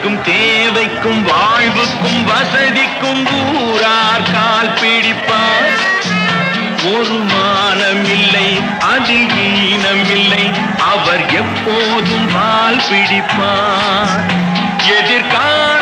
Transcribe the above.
தேவைக்கும் தேவைக்கும் வாழ்வுக்கும் வசதிக்கும் ஊரார் கால் பிடிப்பார். ஒரு மானம் இல்லை, அதில் ஈனம் இல்லை, அவர் எப்போதும் வால் பிடிப்பார். எதிர்கால